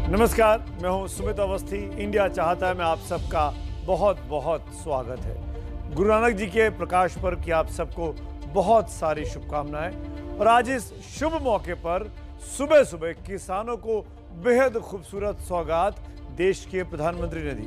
नमस्कार, मैं हूं सुमित अवस्थी। इंडिया चाहता है मैं आप सबका बहुत बहुत स्वागत है। गुरु नानक जी के प्रकाश पर्व की आप सबको बहुत सारी शुभकामनाएं। और आज इस शुभ मौके पर सुबह सुबह किसानों को बेहद खूबसूरत सौगात देश के प्रधानमंत्री ने दी।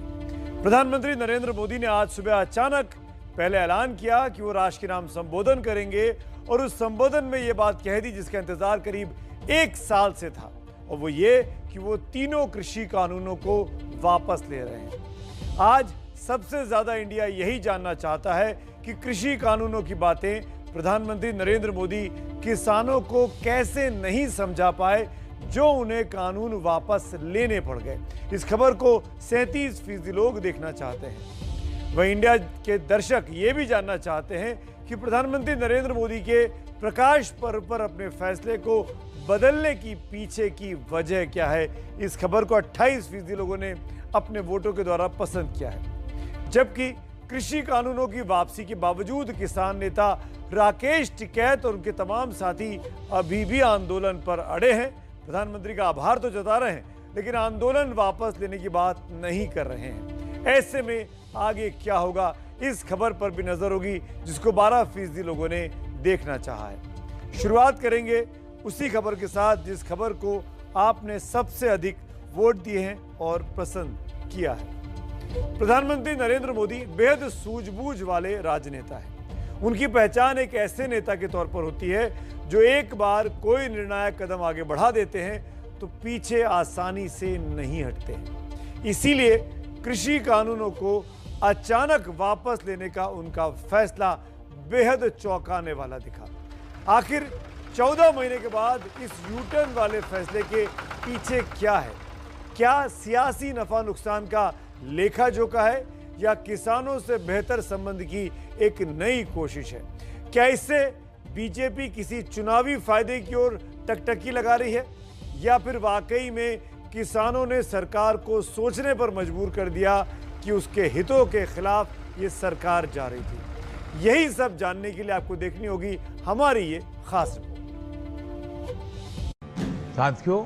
प्रधानमंत्री नरेंद्र मोदी ने आज सुबह अचानक पहले ऐलान किया कि वो राष्ट्र के नाम संबोधन करेंगे और उस संबोधन में ये बात कह दी जिसका इंतजार करीब 1 साल से था, और वो ये कि वो तीनों कृषि कानूनों को वापस ले रहे हैं। आज सबसे ज्यादा इंडिया यही जानना चाहता है कि कृषि कानूनों की बातें प्रधानमंत्री नरेंद्र मोदी किसानों को कैसे नहीं समझा पाए, जो उन्हें कानून वापस लेने पड़ गए। इस खबर को 37% लोग देखना चाहते हैं। वहीं इंडिया के दर्शक ये भी जानना चाहते हैं कि प्रधानमंत्री नरेंद्र मोदी के प्रकाश पर्व पर अपने फैसले को बदलने की पीछे की वजह क्या है। इस खबर को 28% लोगों ने अपने वोटों के द्वारा पसंद किया है। जबकि कृषि कानूनों की वापसी के बावजूद किसान नेता राकेश टिकैत और उनके तमाम साथी अभी भी आंदोलन पर अड़े हैं। प्रधानमंत्री का आभार तो जता रहे हैं, लेकिन आंदोलन वापस लेने की बात नहीं कर रहे हैं। ऐसे में आगे क्या होगा, इस खबर पर भी नजर होगी, जिसको 12% लोगों ने देखना चाहा है। शुरुआत करेंगे उसी खबर के साथ जिस खबर को आपने सबसे अधिक वोट दिए हैं और पसंद किया है। प्रधानमंत्री नरेंद्र मोदी बेहद सूझबूझ वाले राजनेता हैं। उनकी पहचान एक ऐसे नेता के तौर पर होती है जो एक बार कोई निर्णायक कदम आगे बढ़ा देते हैं तो पीछे आसानी से नहीं हटते हैं। इसीलिए कृषि कानूनों को अचानक वापस लेने का उनका फैसला बेहद चौंकाने वाला दिखा। आखिर 14 महीने के बाद इस यूटर्न वाले फैसले के पीछे क्या है? क्या सियासी नफा नुकसान का लेखा जोखा है या किसानों से बेहतर संबंध की एक नई कोशिश है? क्या इससे बीजेपी किसी चुनावी फायदे की ओर टकटकी लगा रही है, या फिर वाकई में किसानों ने सरकार को सोचने पर मजबूर कर दिया कि उसके हितों के खिलाफ ये सरकार जा रही थी? यही सब जानने के लिए आपको देखनी होगी हमारी ये खास रिपोर्ट। साथियों,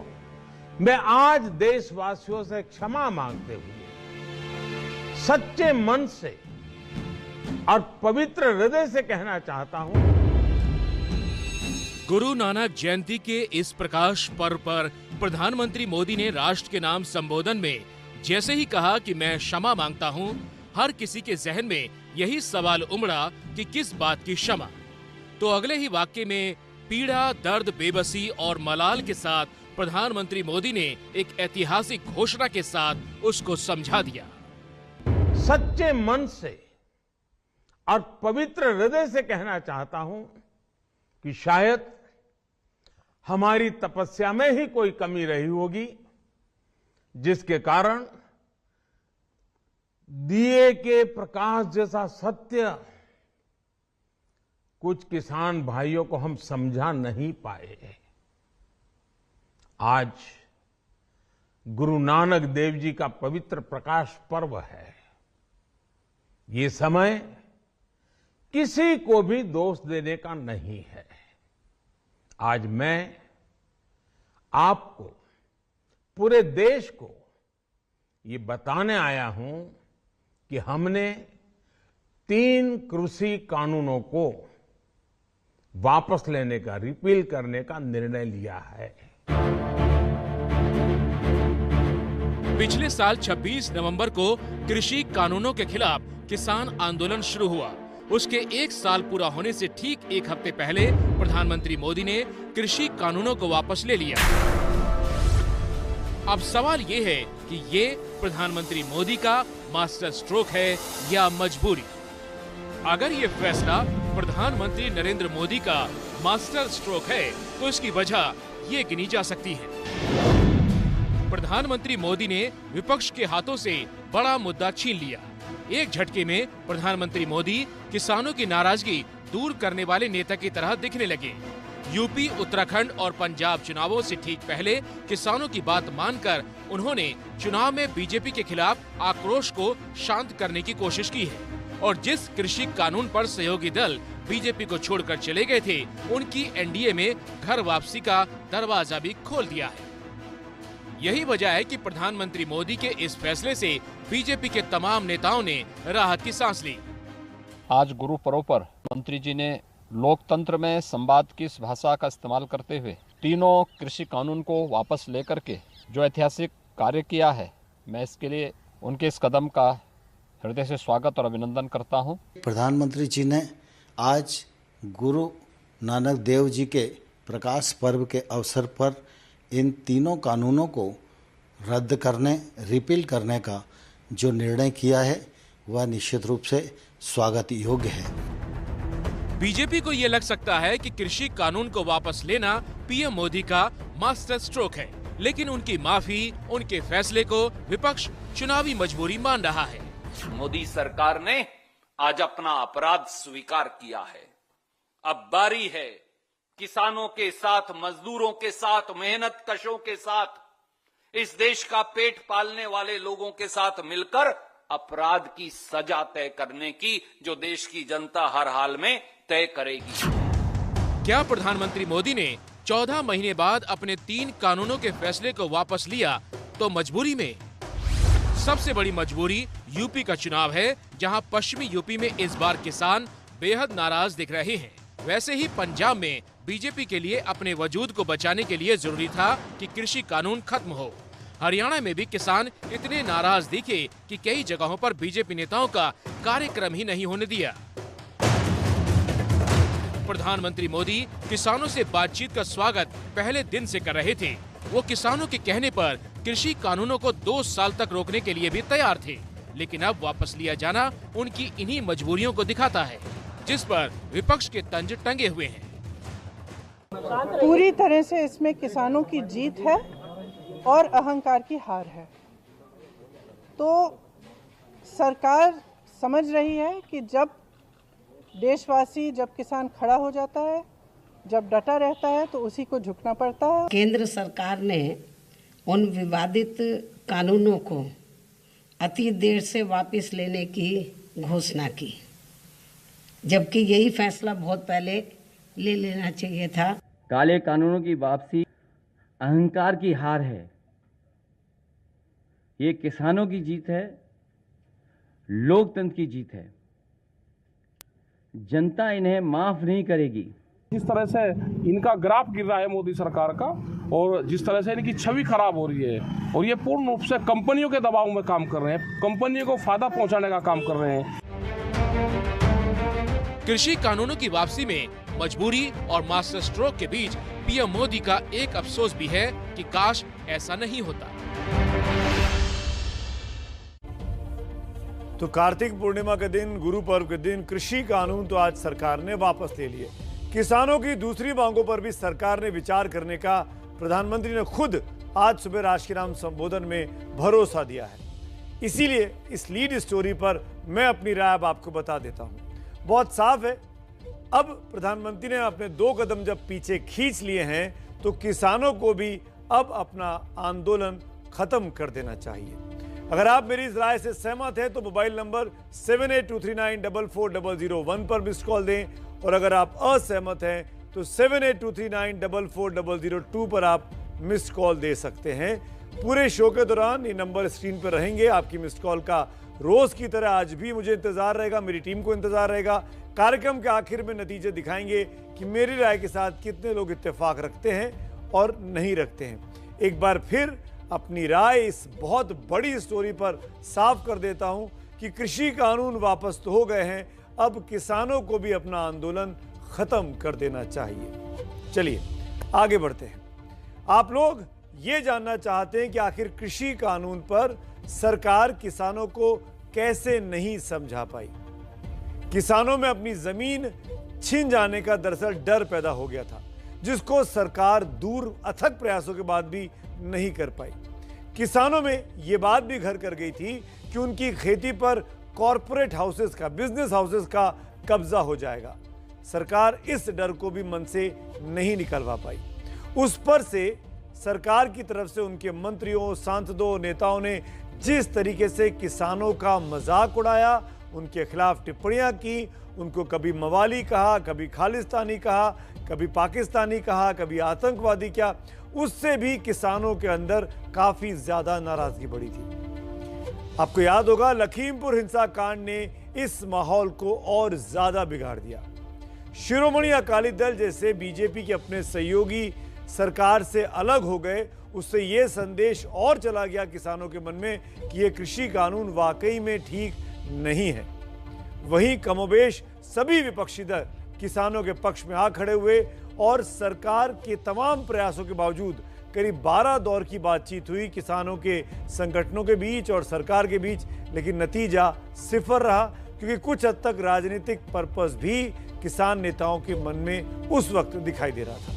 मैं आज देशवासियों से क्षमा मांगते हुए सच्चे मन से और पवित्र हृदय से कहना चाहता हूं, गुरु नानक जयंती के इस प्रकाश पर्व पर प्रधानमंत्री मोदी ने राष्ट्र के नाम संबोधन में जैसे ही कहा कि मैं क्षमा मांगता हूं, हर किसी के जहन में यही सवाल उमड़ा कि किस बात की क्षमा। तो अगले ही वाक्य में पीड़ा, दर्द, बेबसी और मलाल के साथ प्रधानमंत्री मोदी ने एक ऐतिहासिक घोषणा के साथ उसको समझा दिया। सच्चे मन से और पवित्र हृदय से कहना चाहता हूं कि शायद हमारी तपस्या में ही कोई कमी रही होगी, जिसके कारण दिए के प्रकाश जैसा सत्य कुछ किसान भाइयों को हम समझा नहीं पाए। आज गुरु नानक देव जी का पवित्र प्रकाश पर्व है। ये समय किसी को भी दोष देने का नहीं है। आज मैं आपको, पूरे देश को ये बताने आया हूं कि हमने 3 कृषि कानूनों को वापस लेने का, रिपील करने का निर्णय लिया है। पिछले साल 26 नवंबर को कृषि कानूनों के खिलाफ किसान आंदोलन शुरू हुआ। उसके 1 साल पूरा होने से ठीक 1 हफ्ते पहले प्रधानमंत्री मोदी ने कृषि कानूनों को वापस ले लिया। अब सवाल ये है कि ये प्रधानमंत्री मोदी का मास्टर स्ट्रोक है या मजबूरी। अगर ये फैसला प्रधानमंत्री नरेंद्र मोदी का मास्टर स्ट्रोक है तो इसकी वजह ये गिनी जा सकती है। प्रधानमंत्री मोदी ने विपक्ष के हाथों से बड़ा मुद्दा छीन लिया। एक झटके में प्रधानमंत्री मोदी किसानों की नाराजगी दूर करने वाले नेता की तरह दिखने लगे। यूपी, उत्तराखंड और पंजाब चुनावों से ठीक पहले किसानों की बात मानकर उन्होंने चुनाव में बीजेपी के खिलाफ आक्रोश को शांत करने की कोशिश की है और जिस कृषि कानून पर सहयोगी दल बीजेपी को छोड़कर चले गए थे, उनकी एनडीए में घर वापसी का दरवाजा भी खोल दिया है। यही वजह है कि प्रधानमंत्री मोदी के इस फैसले से बीजेपी के तमाम नेताओं ने राहत की सांस ली। आज गुरु पर्व पर मंत्री जी ने लोकतंत्र में संवाद की इस भाषा का इस्तेमाल करते हुए तीनों कृषि कानून को वापस लेकर के जो ऐतिहासिक कार्य किया है, मैं इसके लिए उनके इस कदम का हृदय से स्वागत और अभिनंदन करता हूं। प्रधानमंत्री जी ने आज गुरु नानक देव जी के प्रकाश पर्व के अवसर पर इन तीनों कानूनों को रद्द करने, रिपील करने का जो निर्णय किया है वह निश्चित रूप से स्वागत योग्य है। बीजेपी को ये लग सकता है कि कृषि कानून को वापस लेना पीएम मोदी का मास्टर स्ट्रोक है, लेकिन उनकी माफी, उनके फैसले को विपक्ष चुनावी मजबूरी मान रहा है। मोदी सरकार ने आज अपना अपराध स्वीकार किया है। अब बारी है किसानों के साथ, मजदूरों के साथ, मेहनत कशों के साथ, इस देश का पेट पालने वाले लोगों के साथ मिलकर अपराध की सजा तय करने की, जो देश की जनता हर हाल में तय करेगी। क्या प्रधानमंत्री मोदी ने 14 महीने बाद अपने 3 कानूनों के फैसले को वापस लिया तो मजबूरी में? सबसे बड़ी मजबूरी यूपी का चुनाव है, जहां पश्चिमी यूपी में इस बार किसान बेहद नाराज दिख रहे हैं। वैसे ही पंजाब में बीजेपी के लिए अपने वजूद को बचाने के लिए जरूरी था कि कृषि कानून खत्म हो। हरियाणा में भी किसान इतने नाराज दिखे कि कई जगहों पर बीजेपी नेताओं का कार्यक्रम ही नहीं होने दिया। प्रधानमंत्री मोदी किसानों से बातचीत का स्वागत पहले दिन से कर रहे थे। वो किसानों के कहने पर कृषि कानूनों को 2 साल तक रोकने के लिए भी तैयार थे, लेकिन अब वापस लिया जाना उनकी इन्हीं मजबूरियों को दिखाता है, जिस पर विपक्ष के तंज टंगे हुए हैं। पूरी तरह से इसमें किसानों की जीत है और अहंकार की हार है। तो सरकार समझ रही है कि जब देशवासी, जब किसान खड़ा हो जाता है, जब डटा रहता है, तो उसी को झुकना पड़ता है। केंद्र सरकार ने उन विवादित कानूनों को अति देर से वापस लेने की घोषणा की, जबकि यही फैसला बहुत पहले ले लेना चाहिए था। काले कानूनों की वापसी अहंकार की हार है। ये किसानों की जीत है, लोकतंत्र की जीत है। जनता इन्हें माफ नहीं करेगी। जिस तरह से इनका ग्राफ गिर रहा है मोदी सरकार का, और जिस तरह से इनकी छवि खराब हो रही है, और ये पूर्ण रूप से कंपनियों के दबाव में काम कर रहे हैं, कंपनियों को फायदा पहुंचाने का काम कर रहे हैं। कृषि कानूनों की वापसी में मजबूरी और मास्टर स्ट्रोक के बीच पीएम मोदी का एक अफसोस भी है कि काश ऐसा नहीं होता। तो कार्तिक पूर्णिमा के दिन, गुरु पर्व के दिन कृषि कानून तो आज सरकार ने वापस ले लिए। किसानों की दूसरी मांगों पर भी सरकार ने विचार करने का प्रधानमंत्री ने खुद आज सुबह राष्ट्रीय संबोधन में भरोसा दिया है। इसीलिए इस लीड स्टोरी पर मैं अपनी राय अब आपको बता देता हूं। बहुत साफ है, अब प्रधानमंत्री ने अपने 2 कदम जब पीछे खींच लिए हैं, तो किसानों को भी अब अपना आंदोलन खत्म कर देना चाहिए। अगर आप मेरी इस राय से सहमत हैं तो मोबाइल नंबर 7823944001 पर मिस्ड कॉल दें, और अगर आप असहमत हैं तो 7823944002 पर आप मिस्ड कॉल दे सकते हैं। पूरे शो के दौरान ये नंबर स्क्रीन पर रहेंगे। आपकी मिस्ड कॉल का रोज की तरह आज भी मुझे इंतजार रहेगा, मेरी टीम को इंतजार रहेगा। कार्यक्रम के आखिर में नतीजे दिखाएंगे कि मेरी राय के साथ कितने लोग इत्तेफाक रखते हैं और नहीं रखते हैं। एक बार फिर अपनी राय इस बहुत बड़ी स्टोरी पर साफ कर देता हूं कि कृषि कानून वापस तो हो गए हैं, अब किसानों को भी अपना आंदोलन खत्म कर देना चाहिए। चलिए आगे बढ़ते हैं। आप लोग ये जानना चाहते हैं कि आखिर कृषि कानून पर सरकार किसानों को कैसे नहीं समझा पाई। किसानों में अपनी जमीन छिन जाने का दरअसल डर पैदा हो गया था, जिसको सरकार दूर अथक प्रयासों के बाद भी नहीं कर पाई। किसानों में यह बात भी घर कर गई थी कि उनकी खेती पर कॉरपोरेट हाउसेस का, बिजनेस हाउसेस का कब्जा हो जाएगा। सरकार इस डर को भी मन से नहीं निकलवा पाई। उस पर से सरकार की तरफ से उनके मंत्रियों, सांसदों, नेताओं ने जिस तरीके से किसानों का मजाक उड़ाया, उनके खिलाफ टिप्पणियां की उनको कभी मवाली कहा, कभी खालिस्तानी कहा, कभी पाकिस्तानी कहा, कभी आतंकवादी क्या, उससे भी किसानों के अंदर काफी ज्यादा नाराजगी बढ़ी थी। आपको याद होगा लखीमपुर हिंसा कांड ने इस माहौल को और ज्यादा बिगाड़ दिया। शिरोमणि अकाली दल जैसे बीजेपी के अपने सहयोगी सरकार से अलग हो गए, उससे यह संदेश और चला गया किसानों के मन में कि यह कृषि कानून वाकई में ठीक नहीं है। वहीं कमोबेश सभी विपक्षी दल किसानों के पक्ष में आ खड़े हुए और सरकार के तमाम प्रयासों के बावजूद करीब 12 दौर की बातचीत हुई किसानों के संगठनों के बीच और सरकार के बीच, लेकिन नतीजा सिफर रहा, क्योंकि कुछ हद तक राजनीतिक पर्पस भी किसान नेताओं के मन में उस वक्त दिखाई दे रहा था।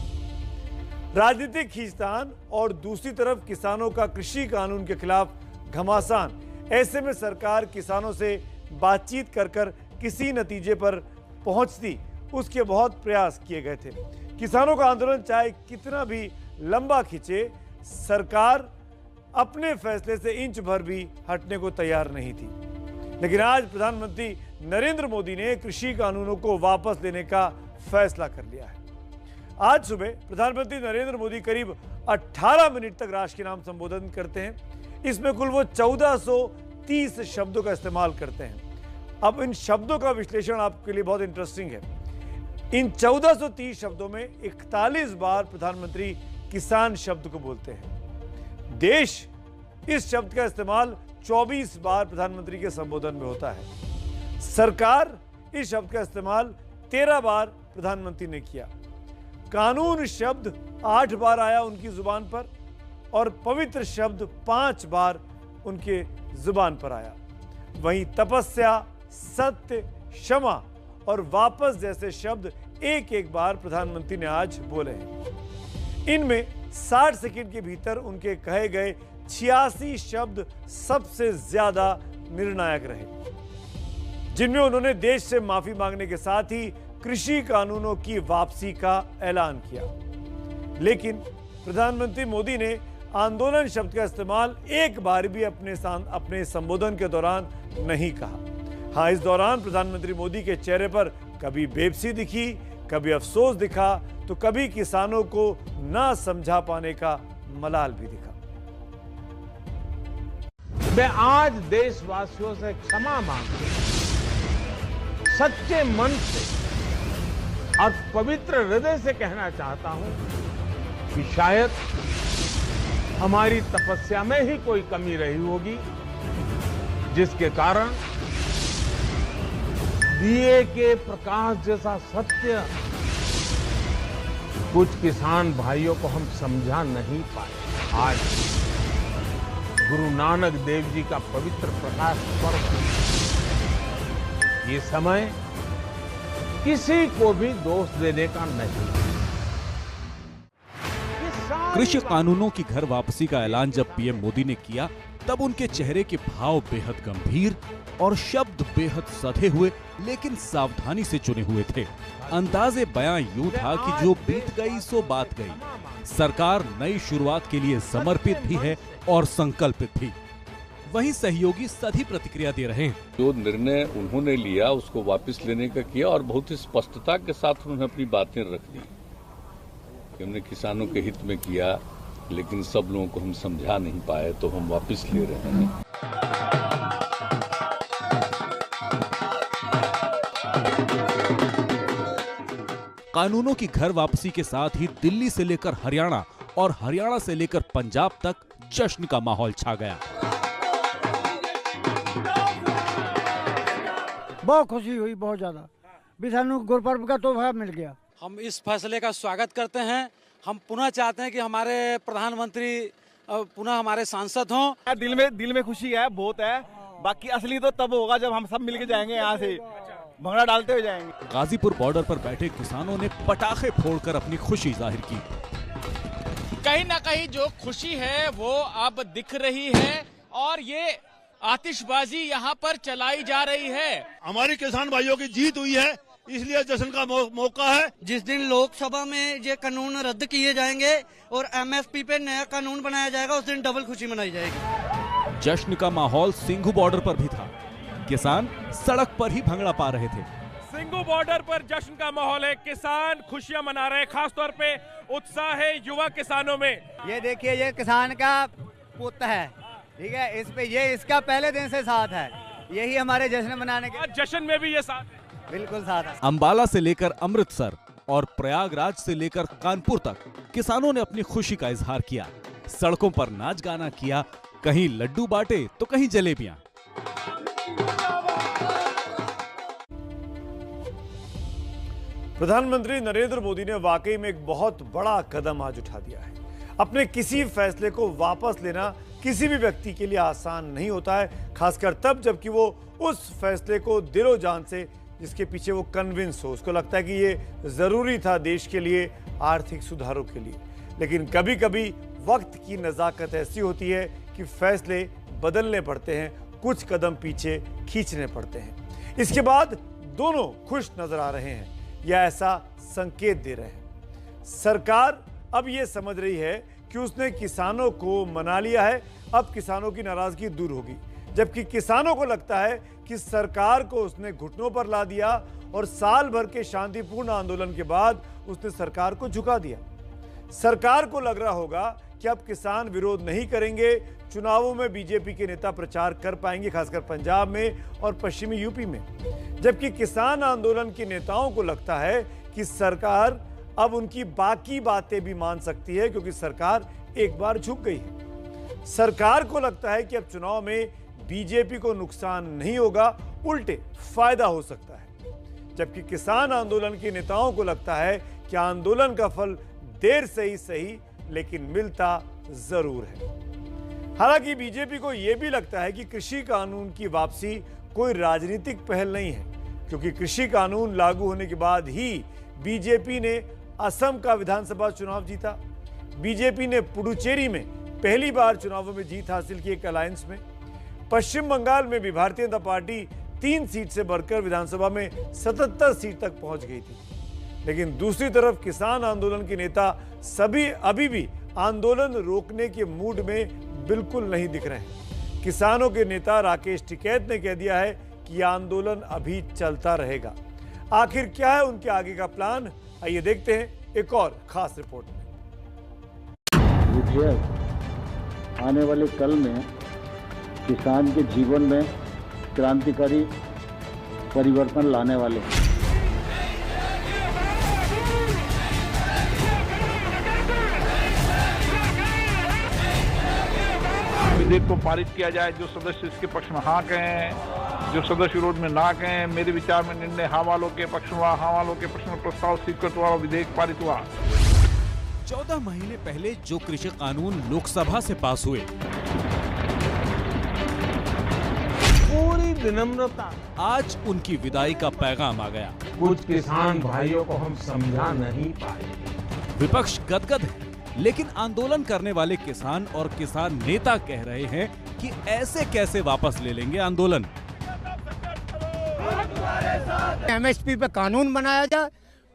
राजनीतिक खींचतान और दूसरी तरफ किसानों का कृषि कानून के खिलाफ घमासान। ऐसे में सरकार किसानों से बातचीत कर किसी नतीजे पर पहुंचती, उसके बहुत प्रयास किए गए थे। किसानों का आंदोलन चाहे कितना भी लंबा खींचे, सरकार अपने फैसले से इंच भर भी हटने को तैयार नहीं थी। लेकिन आज प्रधानमंत्री नरेंद्र मोदी ने कृषि कानूनों को वापस लेने का फैसला कर लिया है। आज सुबह प्रधानमंत्री नरेंद्र मोदी करीब 18 मिनट तक राष्ट्र के नाम संबोधन करते हैं। इसमें कुल वो 1430 शब्दों का इस्तेमाल करते हैं। अब इन शब्दों का विश्लेषण आपके लिए बहुत इंटरेस्टिंग है। इन 1430 शब्दों में 41 बार प्रधानमंत्री किसान शब्द को बोलते हैं। देश, इस शब्द का इस्तेमाल 24 बार प्रधानमंत्री के संबोधन में होता है। सरकार, इस शब्द का इस्तेमाल 13 बार प्रधानमंत्री ने किया। कानून शब्द 8 बार आया उनकी जुबान पर और पवित्र शब्द 5 बार उनके जुबान पर आया। वहीं तपस्या, सत्य, क्षमा और वापस जैसे शब्द एक एक बार प्रधानमंत्री ने आज बोले हैं। इनमें 60 सेकंड के भीतर उनके कहे गए 86 शब्द सबसे ज्यादा निर्णायक रहे, जिनमें उन्होंने देश से माफी मांगने के साथ ही कृषि कानूनों की वापसी का ऐलान किया। लेकिन प्रधानमंत्री मोदी ने आंदोलन शब्द का इस्तेमाल एक बार भी अपने संबोधन के दौरान नहीं कहा। हाँ, इस दौरान प्रधानमंत्री मोदी के चेहरे पर कभी बेबसी दिखी, कभी अफसोस दिखा, तो कभी किसानों को ना समझा पाने का मलाल भी दिखा। मैं आज देशवासियों से क्षमा मांगता हूं, सच्चे मन से और पवित्र हृदय से कहना चाहता हूं कि शायद हमारी तपस्या में ही कोई कमी रही होगी, जिसके कारण दिए के प्रकाश जैसा सत्य कुछ किसान भाइयों को हम समझा नहीं पाए। आज गुरु नानक देव जी का पवित्र प्रकाश पर्व, ये समय किसी को भी दोष देने का नहीं। कृषि कानूनों की घर वापसी का ऐलान जब पीएम मोदी ने किया, तब उनके चेहरे के भाव बेहद गंभीर और शब्द बेहद सधे हुए लेकिन सावधानी से चुने हुए थे। अंदाजे बयां यूं था कि जो बीत गई सो बात गई। सरकार नई शुरुआत के लिए समर्पित भी है और संकल्पित भी। वहीं सहयोगी सधी प्रतिक्रिया दे रहे हैं। जो निर्णय उन्होंने लिया उसको वापस लेने का किया और बहुत ही स्पष्टता के साथ उन्होंने अपनी बातें रख दी कि हमने किसानों के हित में किया, लेकिन सब लोगों को हम समझा नहीं पाए, तो हम वापस ले रहे हैं। कानूनों की घर वापसी के साथ ही दिल्ली से लेकर हरियाणा और हरियाणा से लेकर पंजाब तक जश्न का माहौल छा गया। बहुत खुशी हुई, बहुत ज्यादा भी सानू गुरपर्व का तोहफा मिल गया। हम इस फैसले का स्वागत करते हैं। हम पुनः चाहते हैं कि हमारे प्रधानमंत्री पुनः हमारे सांसद हों। दिल में खुशी है, बहुत है। बाकी असली तो तब होगा जब हम सब मिलके जाएंगे, यहाँ से भंगड़ा डालते हुए जाएंगे। गाजीपुर बॉर्डर पर बैठे किसानों ने पटाखे फोड़कर अपनी खुशी जाहिर की। कहीं ना कहीं जो खुशी है वो अब दिख रही है और ये आतिशबाजी यहाँ पर चलाई जा रही है। हमारी किसान भाइयों की जीत हुई है, इसलिए जश्न का मौका है। जिस दिन लोकसभा में ये कानून रद्द किए जाएंगे और एमएसपी पे नया कानून बनाया जाएगा, उस दिन डबल खुशी मनाई जाएगी। जश्न का माहौल सिंघू बॉर्डर पर भी था। किसान सड़क पर ही भंगड़ा पा रहे थे। सिंगू बॉर्डर पर जश्न का माहौल है, किसान खुशियां मना रहे हैं, खासतौर पे उत्साह है युवा किसानों में। ये देखिए, ये किसान का पुत्र है, ठीक है, इस पे ये इसका पहले दिन से साथ है, यही हमारे जश्न मनाने के जश्न में भी ये साथ है, बिल्कुल साथ है। अंबाला से लेकर अमृतसर और प्रयागराज से लेकर कानपुर तक किसानों ने अपनी खुशी का इजहार किया। सड़कों पर नाच गाना किया, कहीं लड्डू बांटे तो कहीं जलेबियां। प्रधानमंत्री नरेंद्र मोदी ने वाकई में एक बहुत बड़ा कदम आज उठा दिया है। अपने किसी फैसले को वापस लेना किसी भी व्यक्ति के लिए आसान नहीं होता है, खासकर तब जबकि वो उस फैसले को दिलो जान से, जिसके पीछे वो कन्विंस हो, उसको लगता है कि ये जरूरी था देश के लिए, आर्थिक सुधारों के लिए। लेकिन कभी कभी वक्त की नज़ाकत ऐसी होती है कि फैसले बदलने पड़ते हैं, कुछ कदम पीछे खींचने पड़ते हैं। इसके बाद दोनों खुश नजर आ रहे हैं या ऐसा संकेत दे रहे हैं। सरकार अब ये समझ रही है कि उसने किसानों को मना लिया है, अब किसानों की नाराजगी दूर होगी, जबकि किसानों को लगता है कि सरकार को उसने घुटनों पर ला दिया और साल भर के शांतिपूर्ण आंदोलन के बाद उसने सरकार को झुका दिया। सरकार को लग रहा होगा कि अब किसान विरोध नहीं करेंगे, चुनावों में बीजेपी के नेता प्रचार कर पाएंगे, खासकर पंजाब में और पश्चिमी यूपी में, जबकि किसान आंदोलन के नेताओं को लगता है कि सरकार अब उनकी बाकी बातें भी मान सकती है, क्योंकि सरकार एक बार झुक गई है। सरकार को लगता है कि अब चुनाव में बीजेपी को नुकसान नहीं होगा, उल्टे फायदा हो सकता है, जबकि किसान आंदोलन के नेताओं को लगता है कि आंदोलन का फल देर से ही सही लेकिन मिलता जरूर है। हालांकि बीजेपी को यह भी लगता है कि कृषि कानून की वापसी कोई राजनीतिक पहल नहीं है, क्योंकि कृषि कानून लागू होने के बाद ही बीजेपी ने असम का विधानसभा चुनाव जीता। बीजेपी ने पुडुचेरी में पहली बार चुनावों में जीत हासिल की एक अलायंस में। पश्चिम बंगाल में भी भारतीय जनता पार्टी 3 सीट से बढ़कर विधानसभा में 77 सीट तक पहुंच गई थी। लेकिन दूसरी तरफ किसान आंदोलन के नेता अभी भी आंदोलन रोकने के मूड में बिल्कुल नहीं दिख रहे हैं। किसानों के नेता राकेश टिकैत ने कह दिया है कि आंदोलन अभी चलता रहेगा। आखिर क्या है उनके आगे का प्लान, आइए देखते हैं एक और खास रिपोर्ट में। विधेयक आने वाले कल में किसान के जीवन में क्रांतिकारी परिवर्तन लाने वाले हैं। विधेयक को पारित किया जाए, जो सदस्य इसके पक्ष में हाँ कहें, जो सदस्य विरोध में ना कहें। मेरे विचार में निर्णय हाँ वालों के पक्ष में, हाँ वालों के पक्ष में प्रस्ताव स्वीकृत हुआ और विधेयक पारित हुआ। 14 महीने पहले जो कृषि कानून लोकसभा से पास हुए, पूरी विनम्रता, आज उनकी विदाई का पैगाम आ गया। कुछ किसान भाइयों को हम समझा नहीं पाए। विपक्ष गदगद है, लेकिन आंदोलन करने वाले किसान और किसान नेता कह रहे हैं कि ऐसे कैसे वापस ले लेंगे आंदोलन। एमएसपी पे कानून बनाया जाए,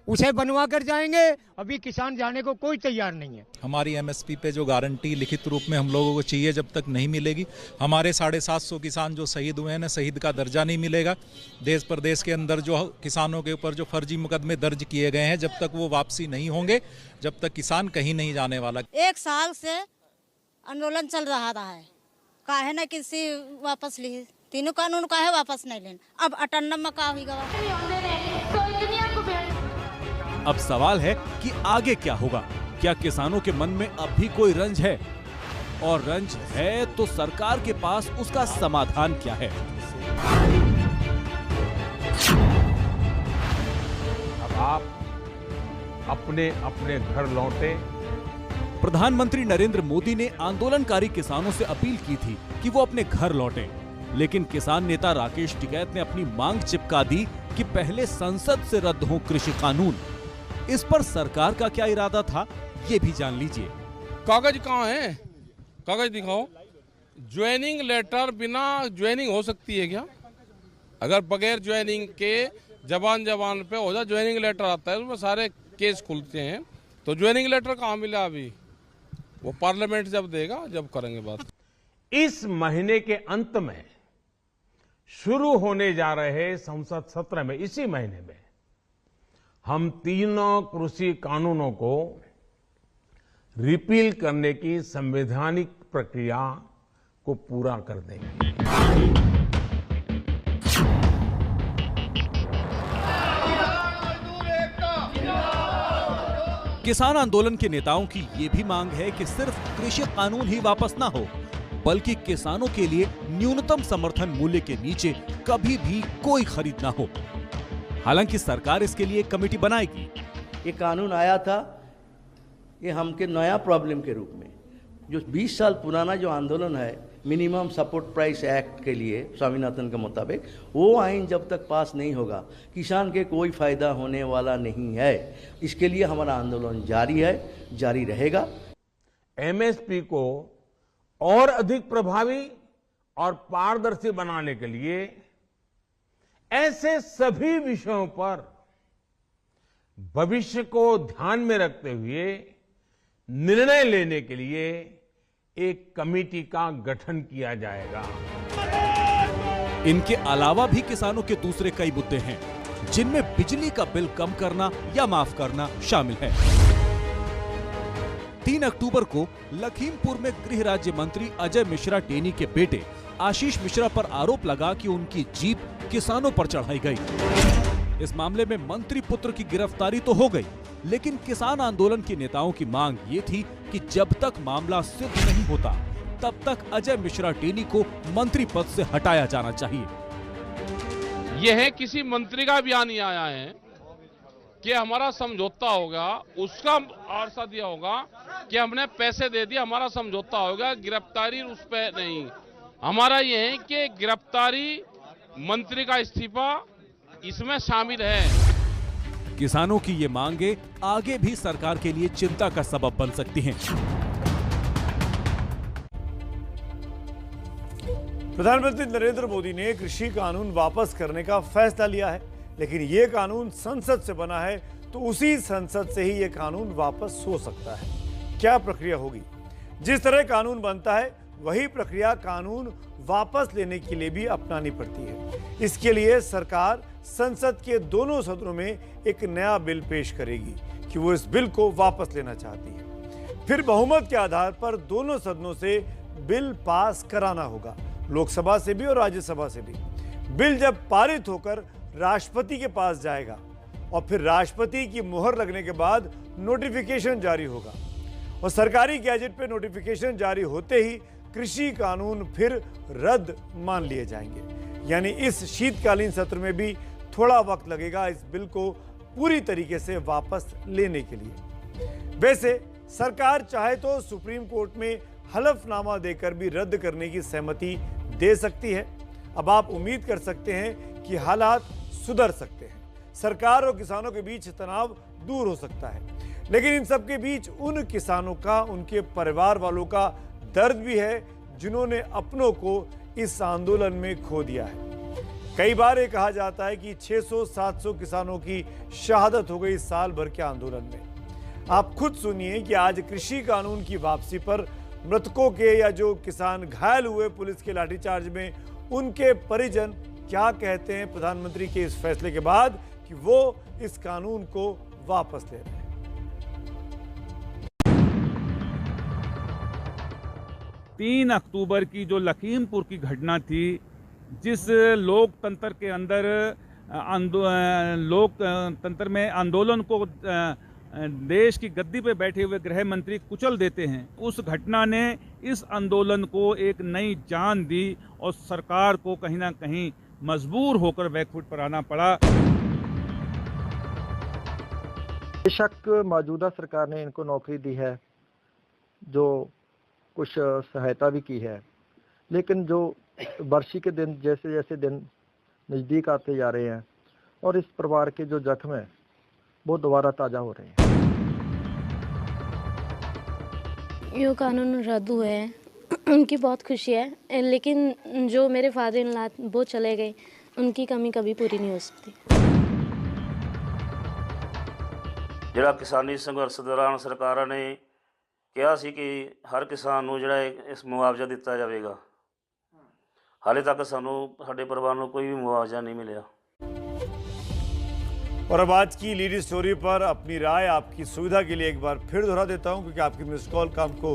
उसे बनवा कर जाएंगे। अभी किसान जाने को कोई तैयार नहीं है। हमारी एमएसपी पे जो गारंटी लिखित रूप में हम लोगों को चाहिए, जब तक नहीं मिलेगी, हमारे 750 किसान जो शहीद हुए हैं, शहीद का दर्जा नहीं मिलेगा। देश प्रदेश के अंदर जो किसानों के ऊपर जो फर्जी मुकदमे दर्ज किए गए हैं, जब तक वो वापसी नहीं होंगे, जब तक किसान कहीं नहीं जाने वाला। 1 साल से आंदोलन चल रहा है, काहे ना किसी वापस लिए, तीनों कानून काहे वापस नहीं लेना। अब 98 में का होगा। अब सवाल है कि आगे क्या होगा। क्या किसानों के मन में अब भी कोई रंज है, और रंज है तो सरकार के पास उसका समाधान क्या है। अब आप अपने अपने घर लौटे। प्रधानमंत्री नरेंद्र मोदी ने आंदोलनकारी किसानों से अपील की थी कि वो अपने घर लौटें, लेकिन किसान नेता राकेश टिकैत ने अपनी मांग चिपका दी कि पहले संसद से रद्द हो कृषि कानून। इस पर सरकार का क्या इरादा था, ये भी जान लीजिए। कागज कहाँ है? कागज दिखाओ। ज्वाइनिंग लेटर बिना ज्वाइनिंग हो सकती है क्या? अगर बगैर ज्वाइनिंग के जबान पे हो जाए, ज्वाइनिंग लेटर आता है, उसमें सारे केस खुलते हैं। तो ज्वाइनिंग लेटर कहाँ मिला अभी? वो पार्लियामेंट जब देगा, जब करेंगे बात। इस महीने के अंत में शुरू होने जा रहे संसद सत्र में इसी महीने में हम तीनों कृषि कानूनों को रिपील करने की संवैधानिक प्रक्रिया को पूरा कर देंगे। किसान आंदोलन के नेताओं की ये भी मांग है कि सिर्फ कृषि कानून ही वापस ना हो, बल्कि किसानों के लिए न्यूनतम समर्थन मूल्य के नीचे कभी भी कोई खरीद ना हो। हालांकि सरकार इसके लिए कमेटी बनाएगी। ये कानून आया था ये हमके नया प्रॉब्लम के रूप में, जो 20 साल पुराना जो आंदोलन है मिनिमम सपोर्ट प्राइस एक्ट के लिए स्वामीनाथन के मुताबिक, वो आइन जब तक पास नहीं होगा किसान के कोई फायदा होने वाला नहीं है। इसके लिए हमारा आंदोलन जारी है, जारी रहेगा। एमएसपी को और अधिक प्रभावी और पारदर्शी बनाने के लिए ऐसे सभी विषयों पर भविष्य को ध्यान में रखते हुए निर्णय लेने के लिए एक कमेटी का गठन किया जाएगा। इनके अलावा भी किसानों के दूसरे कई मुद्दे हैं, जिनमें बिजली का बिल कम करना या माफ करना शामिल है। 3 अक्टूबर को लखीमपुर में गृह राज्य मंत्री अजय मिश्रा टेनी के बेटे आशीष मिश्रा पर आरोप लगा कि उनकी जीप किसानों पर चढ़ाई गई। इस मामले में मंत्री पुत्र की गिरफ्तारी तो हो गई, लेकिन किसान आंदोलन के नेताओं की मांग ये थी कि जब तक मामला सिद्ध नहीं होता तब तक अजय मिश्रा टेनी को मंत्री पद से हटाया जाना चाहिए। यह है किसी मंत्री का बयान नहीं आया है कि हमारा समझौता होगा, उसका आश्वासन दिया होगा कि हमने पैसे दे दिए, हमारा समझौता होगा, गिरफ्तारी उस पर नहीं। हमारा ये है कि गिरफ्तारी, मंत्री का इस्तीफा इसमें शामिल है। किसानों की ये मांगे आगे भी सरकार के लिए चिंता का सबब बन सकती हैं। प्रधानमंत्री नरेंद्र मोदी ने कृषि कानून वापस करने का फैसला लिया है, लेकिन ये कानून संसद से बना है तो उसी संसद से ही ये कानून वापस हो सकता है। क्या प्रक्रिया होगी? जिस तरह कानून बनता है वही प्रक्रिया कानून वापस लेने के लिए भी अपनानी पड़ती है। इसके लिए सरकार संसद के दोनों सदनों में एक नया बिल पेश करेगी कि वो इस बिल को वापस लेना चाहती है। फिर बहुमत के आधार पर दोनों सदनों से बिल पास कराना होगा, लोकसभा से भी और राज्यसभा से भी। बिल जब पारित होकर राष्ट्रपति के पास जाएगा और फिर राष्ट्रपति की मुहर लगने के बाद नोटिफिकेशन जारी होगा और सरकारी गैजेट पे नोटिफिकेशन जारी होते ही कृषि कानून फिर रद्द मान लिए जाएंगे। यानी इस शीतकालीन सत्र में भी थोड़ा वक्त लगेगा इस बिल को पूरी तरीके से वापस लेने के लिए। वैसे सरकार चाहे तो सुप्रीम कोर्ट में हलफनामा देकर भी रद्द करने की सहमति दे सकती है। अब आप उम्मीद कर सकते हैं कि हालात सुधर सकते हैं, सरकार और किसानों के बीच तनाव दूर हो सकता है। लेकिन इन सब के बीच उन किसानों का, उनके परिवार वालों का दर्द भी है जिन्होंने अपनों को इस आंदोलन में खो दिया है। कई बार ये कहा जाता है कि 600-700 किसानों की शहादत हो गई साल भर के आंदोलन में। आप खुद सुनिए कि आज कृषि कानून की वापसी पर मृतकों के या जो किसान घायल हुए पुलिस के लाठीचार्ज में, उनके परिजन क्या कहते हैं प्रधानमंत्री के इस फैसले के बाद कि वो इस कानून को वापस ले रहे हैं। 3 अक्टूबर की जो लखीमपुर की घटना थी, जिस लोकतंत्र के अंदर लोकतंत्र में आंदोलन को देश की गद्दी पे बैठे हुए गृह मंत्री कुचल देते हैं, उस घटना ने इस आंदोलन को एक नई जान दी और सरकार को कहीं ना कहीं मजबूर होकर बैकफुट पर आना पड़ा। बेशक मौजूदा सरकार ने इनको नौकरी दी है, जो कुछ सहायता भी की है, लेकिन जो बरसी के दिन जैसे जैसे दिन नज़दीक आते जा रहे हैं और इस परिवार के जो जख्म है वो दोबारा ताज़ा हो रहे हैं। ये कानून रद्द हुए हैं, उनकी बहुत खुशी है, लेकिन जो मेरे फादर इन लॉ वो चले गए, उनकी कमी कभी पूरी नहीं हो सकती। ਜਿਹੜਾ ਕਿਸਾਨੀ ਸੰਘਰਸ਼ ਦੌਰਾਨ ਸਰਕਾਰਾਂ ਨੇ ਕਿਹਾ ਸੀ ਕਿ ਹਰ ਕਿਸਾਨ ਨੂੰ ਜਿਹੜਾ ਇਸ ਮੁਆਵਜ਼ਾ ਦਿੱਤਾ ਜਾਵੇਗਾ, ਹਾਲੇ ਤੱਕ ਸਾਨੂੰ ਸਾਡੇ ਪਰਿਵਾਰ ਨੂੰ ਕੋਈ ਵੀ ਮੁਆਵਜ਼ਾ नहीं मिला। और अब आज की लीड स्टोरी पर अपनी राय आपकी सुविधा के लिए एक बार फिर दोहरा देता हूं, क्योंकि आपकी मिस कॉल का हमको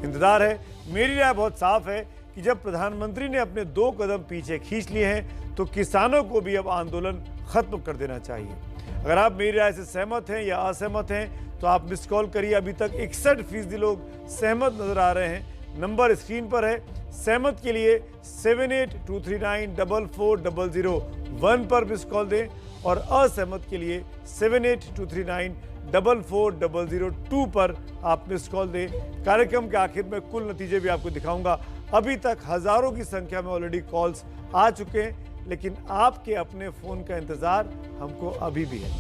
इंतजार है। मेरी राय बहुत साफ है कि जब प्रधानमंत्री ने अपने 2 कदम पीछे खींच लिए हैं तो किसानों को भी अब आंदोलन खत्म कर देना चाहिए। अगर आप मेरी राय से सहमत हैं या असहमत हैं तो आप मिस कॉल करिए। अभी तक 61% लोग सहमत नजर आ रहे हैं। नंबर स्क्रीन पर है। सहमत के लिए 7823944001 पर मिस कॉल दें और असहमत के लिए 7823944002 पर आप मिस कॉल दें। कार्यक्रम के आखिर में कुल नतीजे भी आपको दिखाऊंगा। अभी तक हजारों की संख्या में ऑलरेडी कॉल्स आ चुके हैं, लेकिन आपके अपने फोन का इंतजार हमको अभी भी है।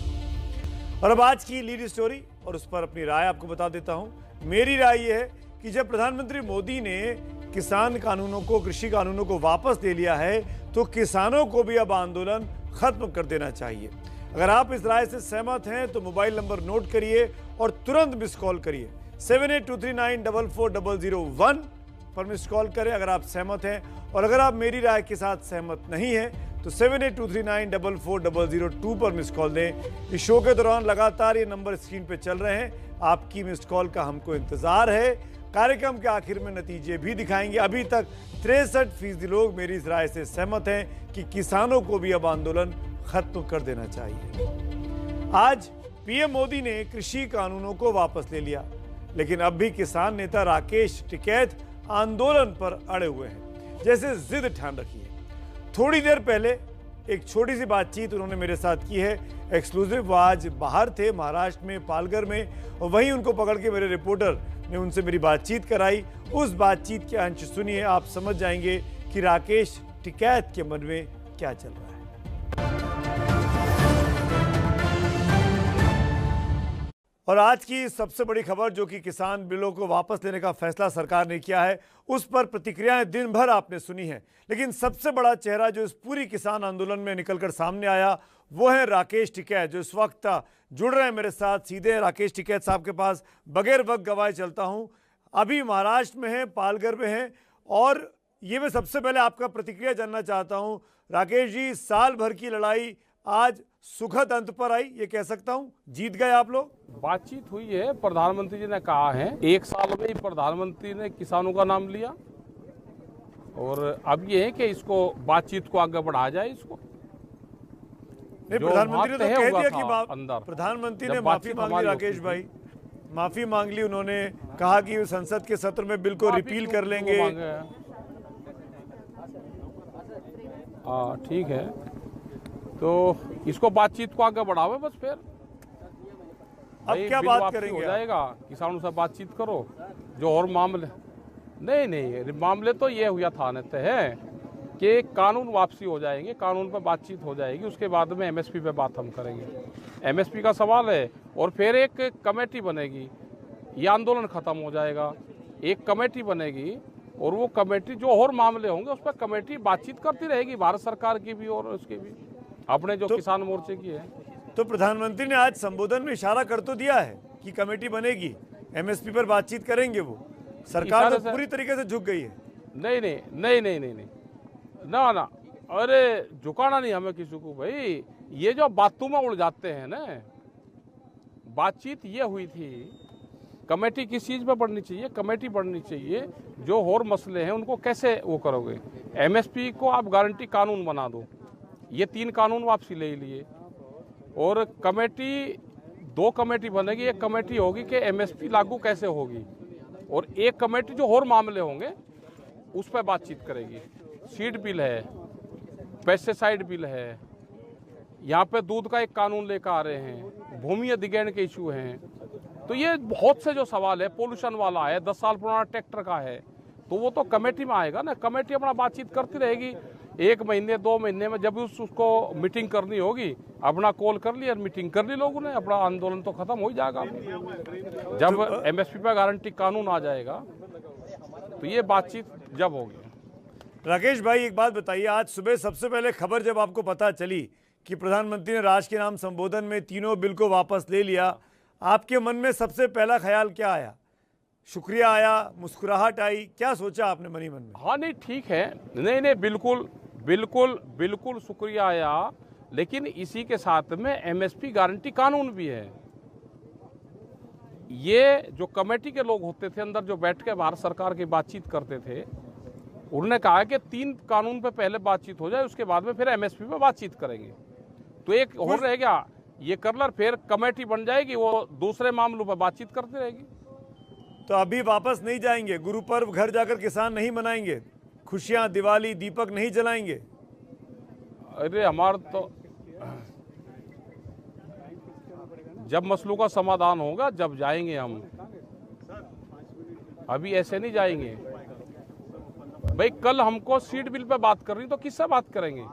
और अब आज की लीड स्टोरी और उस पर अपनी राय आपको बता देता हूं। मेरी राय यह है कि जब प्रधानमंत्री मोदी ने किसान कानूनों को, कृषि कानूनों को वापस ले लिया है तो किसानों को भी अब आंदोलन खत्म कर देना चाहिए। अगर आप इस राय से सहमत हैं तो मोबाइल नंबर नोट करिए और तुरंत मिस कॉल करिए। 7823944001 पर मिस कॉल करें अगर आप सहमत हैं। और अगर आप मेरी राय के साथ सहमत नहीं हैं तो 7823944002 पर मिस कॉल दें। इस शो के दौरान लगातार ये नंबर स्क्रीन पे चल रहे हैं। आपकी मिस कॉल का हमको इंतजार है। कार्यक्रम के आखिर में नतीजे भी दिखाएंगे। अभी तक 63% लोग मेरी इस राय से सहमत हैं कि किसानों को भी अब आंदोलन खत्म कर देना चाहिए। आज पीएम मोदी ने कृषि कानूनों को वापस ले लिया, लेकिन अब भी किसान नेता राकेश टिकैत आंदोलन पर अड़े हुए हैं। जैसे जिद ठान रखी है। थोड़ी देर पहले एक छोटी सी बातचीत उन्होंने मेरे साथ की है एक्सक्लूसिव। वो आज बाहर थे, महाराष्ट्र में, पालघर में, और वहीं उनको पकड़ के मेरे रिपोर्टर ने उनसे मेरी बातचीत कराई। उस बातचीत के अंश सुनिए, आप समझ जाएंगे कि राकेश टिकैत के मन में क्या चल रहा है। और आज की सबसे बड़ी खबर, जो कि किसान बिलों को वापस लेने का फैसला सरकार ने किया है, उस पर प्रतिक्रियाएं दिन भर आपने सुनी हैं। लेकिन सबसे बड़ा चेहरा जो इस पूरी किसान आंदोलन में निकलकर सामने आया वो है राकेश टिकैत, जो इस वक्त जुड़ रहे हैं मेरे साथ सीधे। राकेश टिकैत साहब के पास बगैर वक्त गवाए चलता हूं। अभी महाराष्ट्र में है, पालघर में है, और ये मैं सबसे पहले आपका प्रतिक्रिया जानना चाहता हूं। राकेश जी, साल भर की लड़ाई आज सुखद अंत पर आई, ये कह सकता हूं, जीत गए आप लोग। बातचीत हुई है, प्रधानमंत्री जी ने कहा है 1 साल में ही प्रधानमंत्री ने किसानों का नाम लिया, और अब ये है कि इसको बातचीत को आगे बढ़ाया जाए। इसको नहीं, प्रधानमंत्री ने तो कह दिया कि प्रधानमंत्री ने माफी मांग ली। राकेश भाई, माफी मांग ली। उन्होंने कहा कि संसद के सत्र में बिल को रिपील कर लेंगे। हाँ, ठीक है, तो इसको बातचीत को आगे बढ़ावे बस। फिर अब क्या बात करेंगे? हो जाएगा, किसानों से बातचीत करो। जो और मामले नहीं, मामले तो ये हुआ था है कि कानून वापसी हो जाएंगे, कानून पर बातचीत हो जाएगी, उसके बाद में एमएसपी पे बात हम करेंगे। एमएसपी का सवाल है, और फिर एक कमेटी बनेगी, ये आंदोलन खत्म हो जाएगा। एक कमेटी बनेगी और वो कमेटी जो और मामले होंगे उस पर कमेटी बातचीत करती रहेगी, भारत सरकार की भी और उसकी भी, अपने जो किसान मोर्चे की है। तो प्रधानमंत्री ने आज संबोधन में इशारा कर तो दिया है कि कमेटी बनेगी, एमएसपी पर बातचीत करेंगे। वो सरकार तो पूरी तरीके से झुक गई है। नहीं, ना, अरे झुकाना नहीं हमें किसी को भाई। ये जो बातों में उड़ जाते हैं ना, बातचीत ये हुई थी, कमेटी किस चीज़ पे बढ़नी चाहिए? कमेटी बढ़नी चाहिए, जो और मसले हैं उनको कैसे वो करोगे। एमएसपी को आप गारंटी कानून बना दो, ये 3 कानून वापसी ले लिए, और कमेटी 2 कमेटी बनेगी। एक कमेटी होगी कि एमएसपी लागू कैसे होगी, और एक कमेटी जो और मामले होंगे उस पर बातचीत करेगी। सीड बिल है, पेस्टिसाइड बिल है, यहाँ पे दूध का एक कानून लेकर आ रहे हैं, भूमि अधिग्रहण के इशू हैं। तो ये बहुत से जो सवाल है, पोल्यूशन वाला है, 10 साल पुराना ट्रैक्टर का है, तो वो तो कमेटी में आएगा ना। कमेटी अपना बातचीत करती रहेगी। 1 महीने 2 महीने में जब उसको मीटिंग करनी होगी, अपना कॉल कर ली और मीटिंग कर ली लोगों ने, अपना आंदोलन तो खत्म हो ही जाएगा। जब एमएसपी पर गारंटी कानून आ जाएगा तो ये बातचीत जब होगी। राकेश भाई, एक बात बताइए, आज सुबह सबसे पहले खबर जब आपको पता चली कि प्रधानमंत्री ने राष्ट्र के नाम संबोधन में तीनों बिल को वापस ले लिया, आपके मन में सबसे पहला ख्याल क्या आया? शुक्रिया आया, मुस्कुराहट आई, क्या सोचा आपने मनी मन में? हाँ नहीं ठीक है, नहीं बिल्कुल बिल्कुल बिल्कुल शुक्रिया आया, लेकिन इसी के साथ में एमएसपी गारंटी कानून भी है। ये जो कमेटी के लोग होते थे अंदर, जो बैठ के भारत सरकार की बातचीत करते थे, उन्होंने कहा कि 3 कानून पे पहले बातचीत हो जाए, उसके बाद में फिर एमएसपी पे बातचीत करेंगे। तो एक और रहेगा, ये कर लो, फिर कमेटी बन जाएगी, वो दूसरे मामलों पर बातचीत करती रहेगी। तो अभी वापस नहीं जाएंगे? गुरु पर्व घर जाकर किसान नहीं मनाएंगे? खुशियां, दिवाली, दीपक नहीं जलाएंगे? अरे हमारा तो जब मसलों का समाधान होगा जब जाएंगे हम, अभी ऐसे नहीं जाएंगे। भाई कल हमको सीड बिल पे बात करनी, तो किससे बात करेंगे?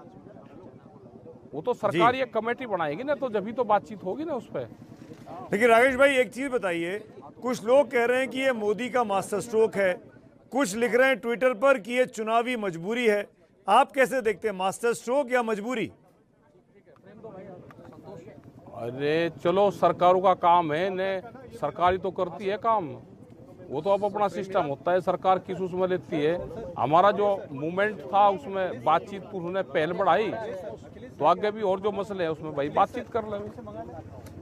वो तो सरकार ये कमेटी बनाएगी ना, तो जब भी तो बातचीत होगी ना उस पर। लेकिन राकेश भाई एक चीज बताइए, कुछ लोग कह रहे हैं कि ये मोदी का मास्टर स्ट्रोक है, कुछ लिख रहे हैं ट्विटर पर कि ये चुनावी मजबूरी है। आप कैसे देखते हैं, मास्टर स्ट्रोक या मजबूरी? अरे चलो, सरकारों का काम है, ने सरकारी तो करती है काम, वो तो अब अपना सिस्टम होता है, सरकार किस उसमें लेती है। हमारा जो मूवमेंट था उसमें बातचीत उन्होंने पहल बढ़ाई, तो आगे भी और जो मसले हैं उसमें भाई बातचीत कर ले।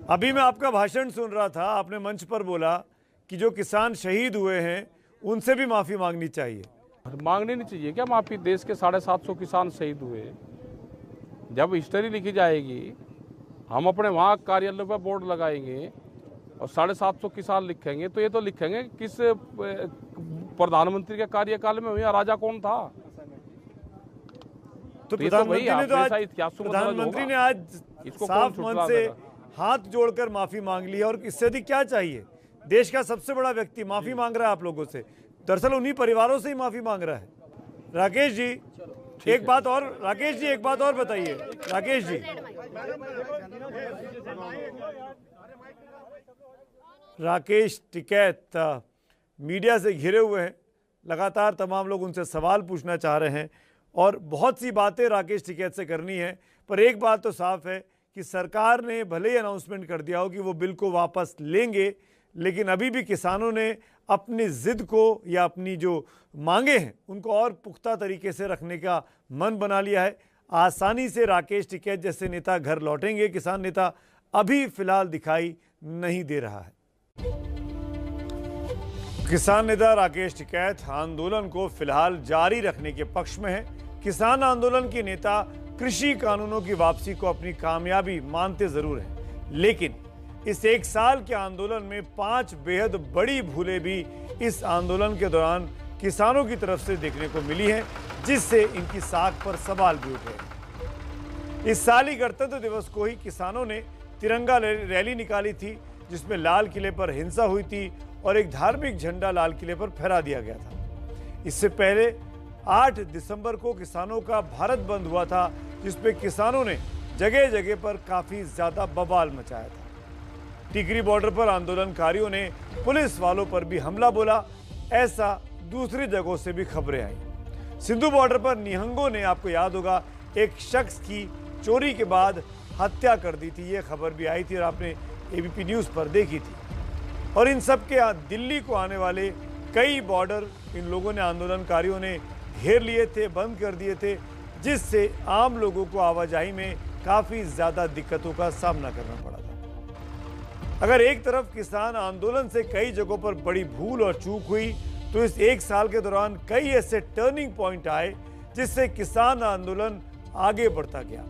अभी मैं आपका भाषण सुन रहा था, आपने मंच पर बोला कि जो किसान शहीद हुए हैं उनसे भी माफी मांगनी चाहिए। मांगनी नहीं चाहिए क्या माफी? देश के 750 किसान शहीद हुए। जब हिस्ट्री लिखी जाएगी, हम अपने वहाँ कार्यालय पर बोर्ड लगाएंगे और 750 किसान लिखेंगे, तो ये तो लिखेंगे किस प्रधानमंत्री के कार्यकाल में हुआ, राजा कौन था। तो प्रधानमंत्री ने आज साफ मन से हाथ जोड़कर माफी मांग ली, और इससे अधिक क्या चाहिए? देश का सबसे बड़ा व्यक्ति माफी मांग रहा है आप लोगों से, दरअसल उन्हीं परिवारों से ही माफी मांग रहा है। राकेश जी एक बात और, राकेश जी एक बात और बताइए। राकेश जी, राकेश टिकैत मीडिया से घिरे हुए हैं, लगातार तमाम लोग उनसे सवाल पूछना चाह रहे हैं और बहुत सी बातें राकेश टिकैत से करनी है, पर एक बात तो साफ है कि सरकार ने भले ही अनाउंसमेंट कर दिया हो कि वो बिल को वापस लेंगे, लेकिन अभी भी किसानों ने अपनी ज़िद को या अपनी जो मांगे हैं उनको और पुख्ता तरीके से रखने का मन बना लिया है। आसानी से राकेश टिकैत जैसे नेता घर लौटेंगे, किसान नेता अभी फिलहाल दिखाई नहीं दे रहा है। किसान नेता राकेश टिकैत आंदोलन को फिलहाल जारी रखने के पक्ष में है। किसान आंदोलन के नेता कृषि कानूनों की वापसी को अपनी कामयाबी मानते जरूर हैं, लेकिन इस 1 साल के आंदोलन में 5 बेहद बड़ी भूलें भी इस आंदोलन के दौरान किसानों की तरफ से देखने को मिली हैं, जिससे इनकी साख पर सवाल भी उठे। इस साल ही गणतंत्र दिवस को ही किसानों ने तिरंगा रैली निकाली थी, जिसमें लाल किले पर हिंसा हुई थी और एक धार्मिक झंडा लाल किले पर फहरा दिया गया था। इससे पहले 8 दिसंबर को किसानों का भारत बंद हुआ था, जिसपे किसानों ने जगह जगह पर काफी ज्यादा बवाल मचाया था। टिकरी बॉर्डर पर आंदोलनकारियों ने पुलिस वालों पर भी हमला बोला, ऐसा दूसरी जगहों से भी खबरें आई। सिंधु बॉर्डर पर निहंगों ने, आपको याद होगा, एक शख्स की चोरी के बाद हत्या कर दी थी, ये खबर भी आई थी और आपने एबीपी न्यूज पर देखी थी। और इन सब के दिल्ली को आने वाले कई बॉर्डर इन लोगों ने, आंदोलनकारियों ने घेर लिए थे, बंद कर दिए थे, जिससे आम लोगों को आवाजाही में काफी ज्यादा दिक्कतों का सामना करना पड़ा था। अगर एक तरफ किसान आंदोलन से कई जगहों पर बड़ी भूल और चूक हुई, तो इस 1 साल के दौरान कई ऐसे टर्निंग पॉइंट आए जिससे किसान आंदोलन आगे बढ़ता गया।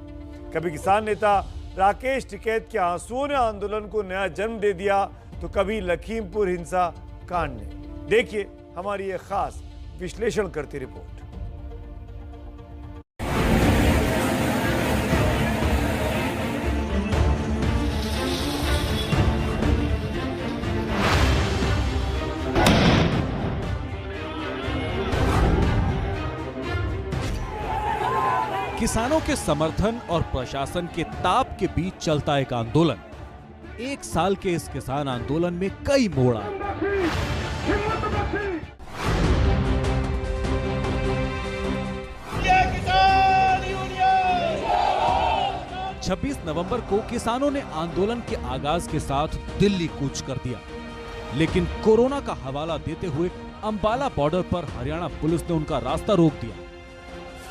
कभी किसान नेता राकेश टिकैत के आंसुओं ने आंदोलन को नया जन्म दे दिया, तो कभी लखीमपुर हिंसा कांड ने। देखिए हमारी ये खास विश्लेषण करती रिपोर्ट। किसानों के समर्थन और प्रशासन के ताप के बीच चलता एक आंदोलन। 1 साल के इस किसान आंदोलन में कई मोड़ आए। 26 नवंबर को किसानों ने आंदोलन के आगाज के साथ दिल्ली कूच कर दिया। लेकिन कोरोना का हवाला देते हुए अंबाला बॉर्डर पर हरियाणा पुलिस ने उनका रास्ता रोक दिया।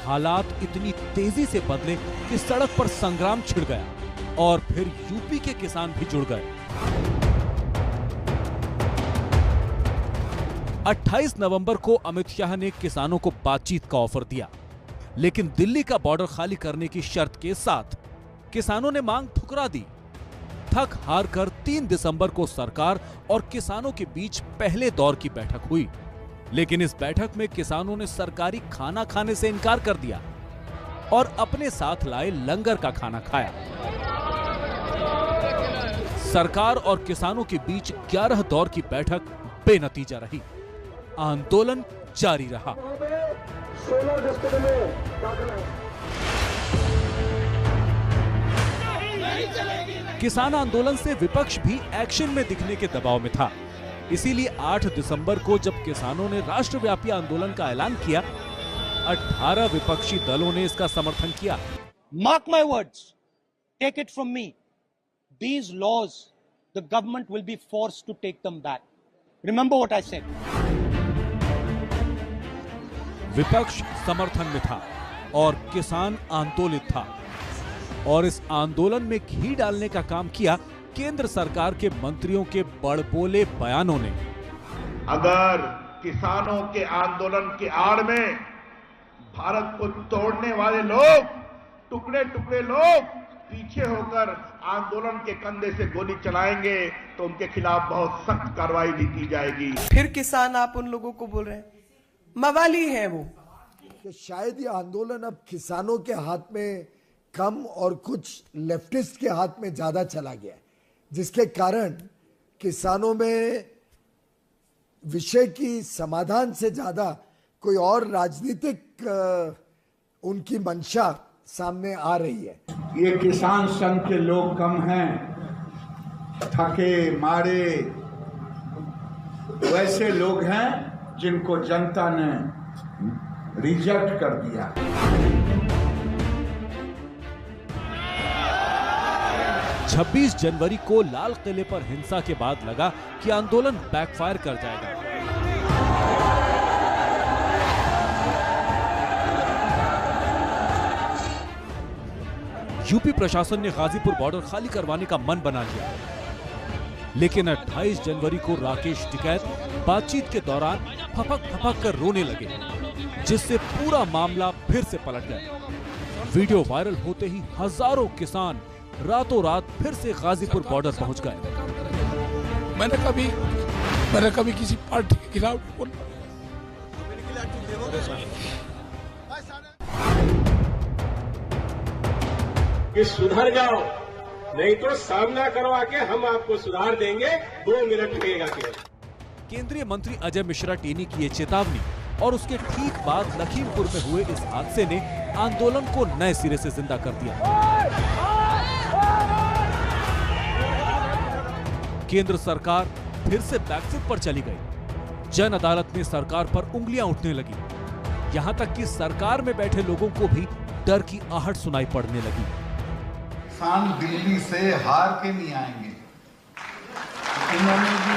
हालात इतनी तेजी से बदले कि सड़क पर संग्राम छिड़ गया और फिर यूपी के किसान भी जुड़ गए। 28 नवंबर को अमित शाह ने किसानों को बातचीत का ऑफर दिया, लेकिन दिल्ली का बॉर्डर खाली करने की शर्त के साथ किसानों ने मांग ठुकरा दी। थक हार कर 3 दिसंबर को सरकार और किसानों के बीच पहले दौर की बैठक हुई, लेकिन इस बैठक में किसानों ने सरकारी खाना खाने से इनकार कर दिया और अपने साथ लाए लंगर का खाना खाया। सरकार और किसानों के बीच 11 दौर की बैठक बेनतीजा रही। आंदोलन जारी रहा। किसान आंदोलन से विपक्ष भी एक्शन में दिखने के दबाव में था। इसीलिए 8 दिसंबर को जब किसानों ने राष्ट्रव्यापी आंदोलन का ऐलान किया, 18 विपक्षी दलों ने इसका समर्थन किया। Mark my words, take it from me. These laws, the government will be forced to take them back. Remember what I said. विपक्ष समर्थन में था और किसान आंदोलित था, और इस आंदोलन में घी डालने का काम किया केंद्र सरकार के मंत्रियों के बड़बोले बयानों ने। अगर किसानों के आंदोलन के आड़ में भारत को तोड़ने वाले लोग, टुकड़े टुकड़े लोग पीछे होकर आंदोलन के कंधे से गोली चलाएंगे तो उनके खिलाफ बहुत सख्त कार्रवाई भी की जाएगी। फिर किसान आप उन लोगों को बोल रहे हैं, मवाली है वो, कि शायद ये आंदोलन अब किसानों के हाथ में कम और कुछ लेफ्टिस्ट के हाथ में ज्यादा चला गया, जिसके कारण किसानों में विषय की समाधान से ज्यादा कोई और राजनीतिक उनकी मंशा सामने आ रही है। ये किसान संघ के लोग कम हैं, थके मारे वैसे लोग हैं जिनको जनता ने रिजेक्ट कर दिया। छब्बीस जनवरी को लाल किले पर हिंसा के बाद लगा कि आंदोलन बैकफायर कर जाएगा। यूपी प्रशासन ने गाजीपुर बॉर्डर खाली करवाने का मन बना लिया, लेकिन 28 जनवरी को राकेश टिकैत बातचीत के दौरान फपक कर रोने लगे, जिससे पूरा मामला फिर से पलट गया। वीडियो वायरल होते ही हजारों किसान रातों रात फिर से गाजीपुर बॉर्डर पहुंच गए। मैंने कभी किसी पार्टी के खिलाफ नहीं बोला। कि सुधर जाओ, नहीं तो सामना करवा के हम आपको सुधार देंगे, 2 मिनट लगेगा केवल। केंद्रीय मंत्री अजय मिश्रा टेनी की ये चेतावनी और उसके ठीक बाद लखीमपुर में हुए इस हादसे ने आंदोलन को नए सिरे से जिंदा कर दिया। केंद्र सरकार फिर से बैकफुट पर चली गई। जन अदालत में सरकार पर उंगलियां उठने लगी, यहां तक कि सरकार में बैठे लोगों को भी डर की आहट सुनाई पड़ने लगी। किसान दिल्ली से हार के नहीं आएंगे, इन्होंने भी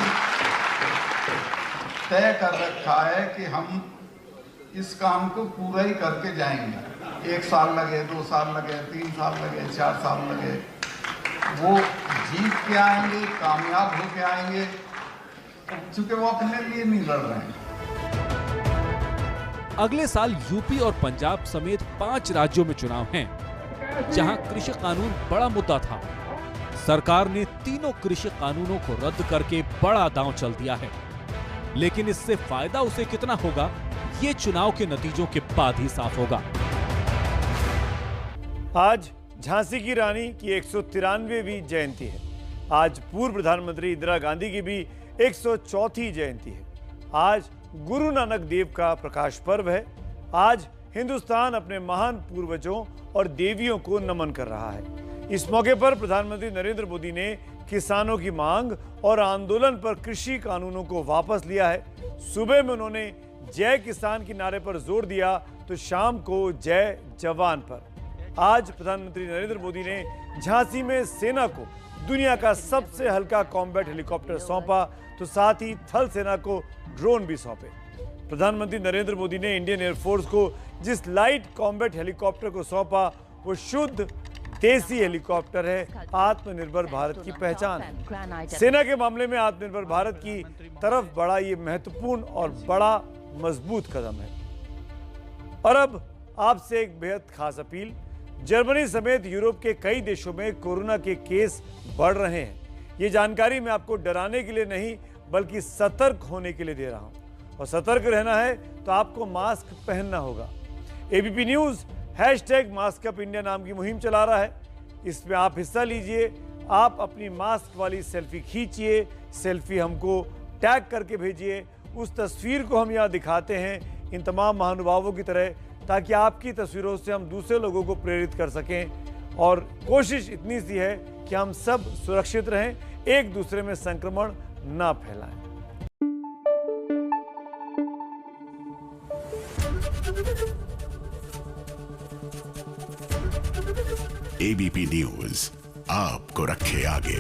तय कर रखा है कि हम इस काम को पूरा ही करके जाएंगे। 1 साल लगे, 2 साल लगे, 3 साल लगे, 4 साल लगे, वो जीत के आएंगे, कामयाब होके आएंगे, क्योंकि वो अपने लिए नहीं लड़ रहे हैं। अगले साल यूपी और पंजाब समेत 5 राज्यों में चुनाव हैं, जहां कृषि कानून बड़ा मुद्दा था। सरकार ने तीनों कृषि कानूनों को रद्द करके बड़ा दांव चल दिया है, लेकिन इससे फायदा उसे कितना होगा, ये चुनाव के नतीजों के बाद ही साफ होगा। आज झांसी की रानी की 193वीं जयंती है। आज पूर्व प्रधानमंत्री इंदिरा गांधी की भी 104वीं जयंती है। आज गुरु नानक देव का प्रकाश पर्व है। आज हिंदुस्तान अपने महान पूर्वजों और देवियों को नमन कर रहा है। इस मौके पर प्रधानमंत्री नरेंद्र मोदी ने किसानों की मांग और आंदोलन पर कृषि कानूनों को वापस लिया है। सुबह में उन्होंने जय किसान के नारे पर जोर दिया, तो शाम को जय जवान पर। आज प्रधानमंत्री नरेंद्र मोदी ने झांसी में सेना को दुनिया का सबसे हल्का कॉम्बैट हेलीकॉप्टर सौंपा, तो तो साथ ही थल सेना को ड्रोन भी सौंपे। प्रधानमंत्री नरेंद्र मोदी ने इंडियन एयरफोर्स को जिस लाइट कॉम्बैट हेलीकॉप्टर को सौंपा वो शुद्ध देसी हेलीकॉप्टर है, आत्मनिर्भर भारत की पहचान है। सेना के मामले में आत्मनिर्भर भारत की तरफ बढ़ा ये महत्वपूर्ण और बड़ा मजबूत कदम है। और अब आपसे एक बेहद खास अपील। जर्मनी समेत यूरोप के कई देशों में कोरोना के केस बढ़ रहे हैं। ये जानकारी मैं आपको डराने के लिए नहीं बल्कि सतर्क होने के लिए दे रहा हूं। और सतर्क रहना है तो आपको मास्क पहनना होगा। एबीपी न्यूज #मास्कअपइंडिया नाम की मुहिम चला रहा है। इसमें आप हिस्सा लीजिए। आप अपनी मास्क वाली सेल्फी खींचिए, सेल्फी हमको टैग करके भेजिए। उस तस्वीर को हम यहाँ दिखाते हैं इन तमाम महानुभावों की तरह, ताकि आपकी तस्वीरों से हम दूसरे लोगों को प्रेरित कर सकें। और कोशिश इतनी सी है कि हम सब सुरक्षित रहें, एक दूसरे में संक्रमण ना फैलाएं। एबीपी न्यूज आपको रखे आगे।